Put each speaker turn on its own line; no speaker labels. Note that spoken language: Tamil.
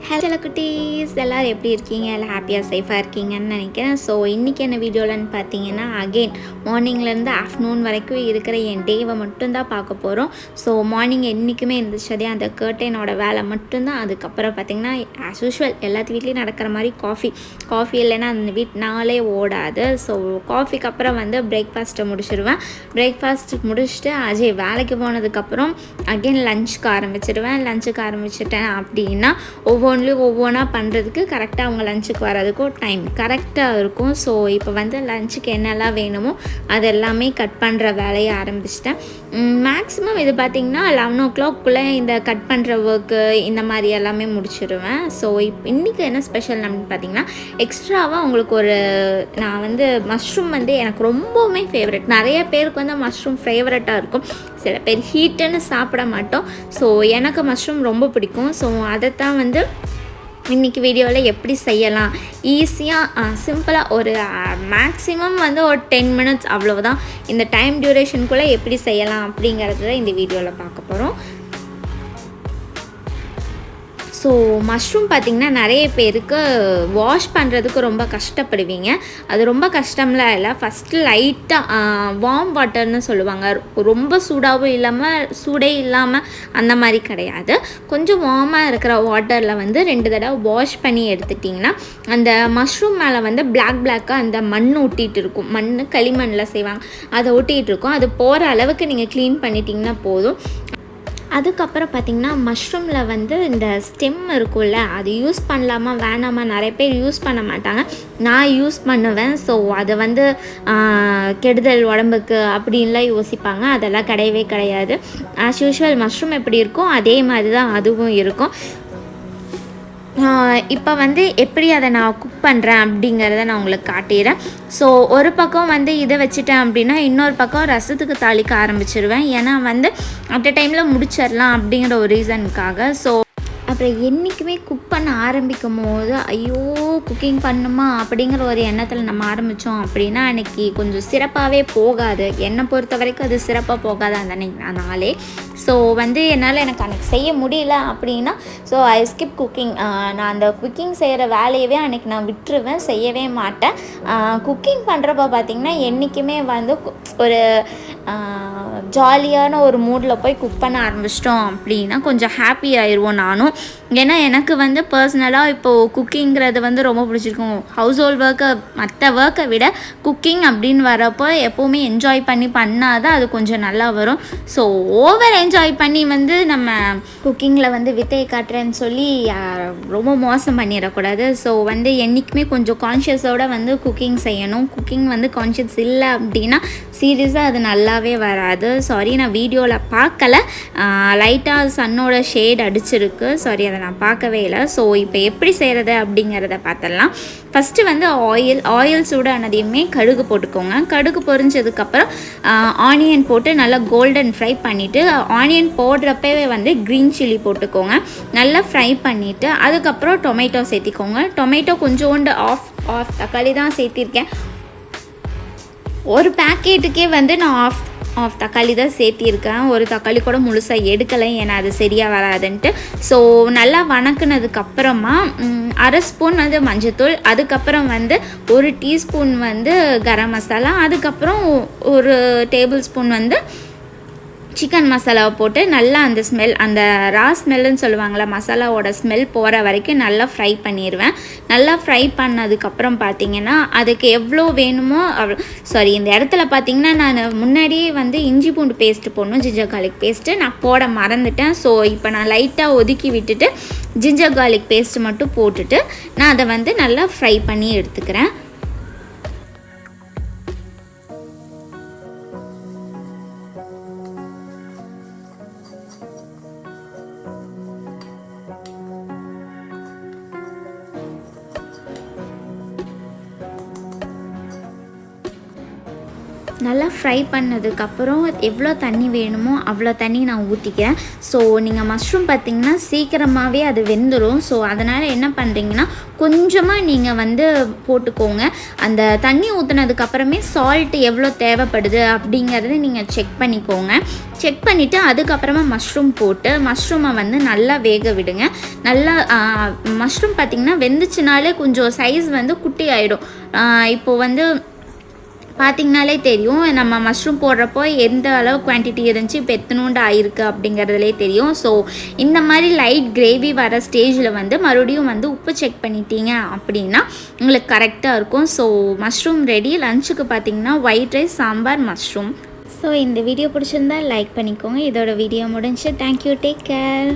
ஹலோ குட்டீஸ், எல்லோரும் எப்படி இருக்கீங்க? எல்லாம் ஹாப்பியாக சேஃபாக இருக்கீங்கன்னு நினைக்கிறேன். ஸோ இன்றைக்கி என்ன வீடியோலன்னு பார்த்தீங்கன்னா, அகெயின் மார்னிங்லேருந்து ஆஃப்டர்நூன் வரைக்கும் இருக்கிற என் டேவை மட்டும்தான் பார்க்க போகிறோம். ஸோ மார்னிங் என்றைக்குமே இருந்துச்சதே அந்த கர்டனோட வேலை மட்டும்தான். அதுக்கப்புறம் பார்த்திங்கன்னா ஆஸ் யூஷுவல் எல்லாத்து வீட்லேயும் நடக்கிற மாதிரி காஃபி இல்லைன்னா அந்த நாளே ஓடாது. ஸோ காஃபிக்கு அப்புறம் வந்து பிரேக்ஃபாஸ்ட்டை முடிச்சிடுவேன். பிரேக்ஃபாஸ்ட் முடிச்சுட்டு அஜய் வேலைக்கு போனதுக்கப்புறம் அகெயின் லஞ்சுக்கு ஆரம்பிச்சிடுவேன். லஞ்சுக்கு ஆரம்பிச்சிட்டேன் அப்படின்னா ஒவ்வொன்றா பண்ணுறதுக்கு கரெக்டாக அவங்க லஞ்சுக்கு வர்றதுக்கும் டைம் கரெக்டாக இருக்கும். ஸோ இப்போ வந்து லஞ்சுக்கு என்னெல்லாம் வேணுமோ அது எல்லாமே கட் பண்ணுற வேலையை ஆரம்பிச்சிட்டேன். மேக்ஸிமம் இது பார்த்திங்கன்னா 11 o'clock இந்த கட் பண்ணுற ஒர்க்கு இந்த மாதிரி எல்லாமே முடிச்சிடுவேன். ஸோ இன்றைக்கி என்ன ஸ்பெஷல் அப்படின்னு பார்த்திங்கன்னா, எக்ஸ்ட்ராவாக உங்களுக்கு நான் வந்து மஷ்ரூம் வந்து எனக்கு ரொம்பவுமே ஃபேவரட். நிறைய பேருக்கு வந்து மஷ்ரூம் ஃபேவரட்டாக இருக்கும். சில பேர் ஹீட்டுன்னு சாப்பிட மாட்டோம். ஸோ எனக்கு மஷ்ரூம் ரொம்ப பிடிக்கும். ஸோ அதைத்தான் வந்து இன்றைக்கி வீடியோவில் எப்படி செய்யலாம், ஈஸியாக சிம்பிளாக ஒரு மேக்ஸிமம் வந்து ஒரு 10 minutes அவ்வளோதான். இந்த டைம் டியூரேஷனுக்குள்ளே எப்படி செய்யலாம் அப்படிங்கிறத இந்த வீடியோவில் பார்க்க போகிறோம். ஸோ மஷ்ரூம் பார்த்திங்கன்னா நிறைய பேருக்கு வாஷ் பண்ணுறதுக்கு ரொம்ப கஷ்டப்படுவீங்க. அது ரொம்ப கஷ்டம்லாம் இல்லை. ஃபஸ்ட்டு லைட்டாக வார்ம் வாட்டர்னு சொல்லுவாங்க. ரொம்ப சூடே இல்லாமல் அந்த மாதிரி கிடையாது. கொஞ்சம் வார்மாக இருக்கிற வாட்டரில் வந்து 2 தடவை வாஷ் பண்ணி எடுத்துட்டிங்கன்னா அந்த மஷ்ரூம் மேலே வந்து பிளாக்காக அந்த மண் ஒட்டிகிட்டு இருக்கும். களிமண்ணில் செய்வாங்க, அதை ஒட்டிகிட்டு இருக்கும். அது போகிற அளவுக்கு நீங்கள் க்ளீன் பண்ணிட்டிங்கன்னா போதும். அதுக்கப்புறம் பார்த்திங்கன்னா மஷ்ரூமில் வந்து இந்த ஸ்டெம் இருக்கும்ல, அது யூஸ் பண்ணலாமா வேணாமா, நிறைய பேர் யூஸ் பண்ண மாட்டாங்க. நான் யூஸ் பண்ணுவேன். ஸோ அது வந்து கெடுதல் உடம்புக்கு அப்படின்லாம் யோசிப்பாங்க. அதெல்லாம் கிடையவே கிடையாது. ஆஸ் யூஷுவல் மஷ்ரூம் எப்படி இருக்கும் அதே மாதிரி தான் அதுவும் இருக்கும். இப்போ வந்து எப்படி அதை நான் குக் பண்ணுறேன் அப்படிங்கிறத நான் உங்களுக்கு காட்டிடுறேன். ஸோ ஒரு பக்கம் வந்து இதை வச்சுட்டேன் அப்படின்னா இன்னொரு பக்கம் ரசத்துக்கு தாளிக்க ஆரம்பிச்சிருவேன். ஏன்னா வந்து அட் அ டைமில் முடிச்சிடலாம் அப்படிங்கிற ஒரு ரீசனுக்காக. ஸோ அப்புறம் என்றைக்குமே குக் பண்ண ஆரம்பிக்கும் போது ஐயோ குக்கிங் பண்ணுமா அப்படிங்கிற ஒரு எண்ணத்தில் நம்ம ஆரம்பித்தோம் அப்படின்னா அன்றைக்கி கொஞ்சம் சிறப்பாகவே போகாது. என்னை பொறுத்த வரைக்கும் அது சிறப்பாக போகாது அந்த நாளே. ஸோ வந்து எனக்கு அன்றைக்கி செய்ய முடியல அப்படின்னா ஸோ ஐ ஸ்கிப் குக்கிங். நான் அந்த குக்கிங் செய்கிற வேலையவே அன்றைக்கி நான் விட்டுருவேன், செய்யவே மாட்டேன். குக்கிங் பண்ணுறப்ப பார்த்திங்கன்னா என்றைக்குமே வந்து ஒரு ஜாலியான ஒரு மூடில் போய் குக் பண்ண ஆரம்பிச்சிட்டோம் அப்படின்னா கொஞ்சம் ஹாப்பி ஆயிடுவோம் நானும். ஏன்னா எனக்கு வந்து பர்சனலாக இப்போது குக்கிங்கிறது வந்து ரொம்ப பிடிச்சிருக்கும். ஹவுஸ் ஹோல்ட் ஒர்க்கை மற்ற ஒர்க்கை விட குக்கிங் அப்படின்னு வரப்போ எப்போவுமே என்ஜாய் பண்ணி பண்ணால் தான் அது கொஞ்சம் நல்லா வரும். ஸோ ஓவர் என்ஜாய் பண்ணி வந்து நம்ம குக்கிங்கில் வந்து வித்தையை காட்டுறேன்னு சொல்லி ரொம்ப மோசம் பண்ணிடக்கூடாது. ஸோ வந்து என்றைக்குமே கொஞ்சம் கான்ஷியஸோடு வந்து குக்கிங் செய்யணும். குக்கிங் வந்து கான்ஷியஸ் இல்லை அப்படின்னா சீரியஸாக அது நல்லாவே வராது. சாரி, நான் வீடியோவில் பார்க்கல, லைட்டாக சன்னோட ஷேட் அடிச்சிருக்கு. சாரி, அதை நான் பார்க்கவே இல்லை. ஸோ இப்போ எப்படி செய்கிறது அப்படிங்கிறத பார்த்துடலாம். ஃபஸ்ட்டு வந்து ஆயில் சூடானதையுமே கடுகு போட்டுக்கோங்க. கடுகு பொரிஞ்சதுக்கப்புறம் ஆனியன் போட்டு நல்லா கோல்டன் ஃப்ரை பண்ணிவிட்டு, ஆனியன் போடுறப்பவே வந்து க்ரீன் சில்லி போட்டுக்கோங்க. நல்லா ஃப்ரை பண்ணிவிட்டு அதுக்கப்புறம் டொமேட்டோ சேர்த்திக்கோங்க. டொமேட்டோ கொஞ்சோண்டு ஆஃப் தக்காளி தான் சேர்த்திருக்கேன். ஒரு பேக்கெட்டுக்கே வந்து நான் ஆஃப் தக்காளி தான் சேர்த்திருக்கேன். ஒரு தக்காளி கூட முழுசாக எடுக்கலை, ஏன்னா அது சரியாக வராதுன்ட்டு. ஸோ நல்லா வணக்குனதுக்கப்புறமா 1/2 ஸ்பூன் வந்து மஞ்சத்தூள், அதுக்கப்புறம் வந்து 1 டீஸ்பூன் வந்து கரம் மசாலா, அதுக்கப்புறம் 1 டேபிள் ஸ்பூன் வந்து சிக்கன் மசாலாவை போட்டு நல்லா அந்த ஸ்மெல், அந்த ரா ஸ்மெல்லுன்னு சொல்லுவாங்களே, மசாலாவோட ஸ்மெல் போகிற வரைக்கும் நல்லா ஃப்ரை பண்ணிடுவேன். நல்லா ஃப்ரை பண்ணதுக்கப்புறம் பார்த்திங்கன்னா அதுக்கு எவ்வளோ வேணுமோ இந்த இடத்துல பார்த்திங்கன்னா நான் முன்னாடியே வந்து இஞ்சி பூண்டு பேஸ்ட்டு போடணும், ஜிஞ்சர் கார்லிக் பேஸ்ட்டு நான் போட மறந்துட்டேன். ஸோ இப்போ நான் லைட்டாக ஒதுக்கி விட்டுட்டு ஜிஞ்சர் கார்லிக் பேஸ்ட்டு மட்டும் போட்டுட்டு நான் அதை வந்து நல்லா ஃப்ரை பண்ணி எடுத்துக்கிறேன். நல்லா ஃப்ரை பண்ணதுக்கப்புறம் எவ்வளோ தண்ணி வேணுமோ அவ்வளோ தண்ணி நான் ஊற்றிக்கிறேன். ஸோ நீங்கள் மஷ்ரூம் பார்த்திங்கன்னா சீக்கிரமாகவே அது வெந்துடும். ஸோ அதனால் என்ன பண்ணுறீங்கன்னா கொஞ்சமாக நீங்கள் வந்து போட்டுக்கோங்க. அந்த தண்ணி ஊற்றுனதுக்கப்புறமே சால்ட் எவ்வளோ தேவைப்படுது அப்படிங்கிறத நீங்கள் செக் பண்ணிக்கோங்க. செக் பண்ணிவிட்டு அதுக்கப்புறமா மஷ்ரூம் போட்டு மஷ்ரூமை வந்து நல்லா வேக விடுங்க. நல்லா மஷ்ரூம் பார்த்திங்கன்னா வெந்துச்சுனாலே கொஞ்சம் சைஸ் வந்து குட்டி ஆகிடும். இப்போது வந்து பார்த்திங்கனாலே தெரியும் நம்ம மஷ்ரூம் போடுறப்போ எந்த அளவு குவான்டிட்டி இருந்துச்சு இப்போ எத்தனோண்டு ஆயிருக்கு அப்படிங்கிறதுலே தெரியும். ஸோ இந்த மாதிரி லைட் கிரேவி வர ஸ்டேஜில் வந்து மறுபடியும் வந்து உப்பு செக் பண்ணிட்டீங்க அப்படின்னா உங்களுக்கு கரெக்டாக இருக்கும். So mushroom ready. லஞ்சுக்கு பார்த்திங்கன்னா white rice, sambar, mushroom. So இந்த வீடியோ பிடிச்சிருந்தா லைக் பண்ணிக்கோங்க. இதோட வீடியோ முடிஞ்சு. Thank you, take care.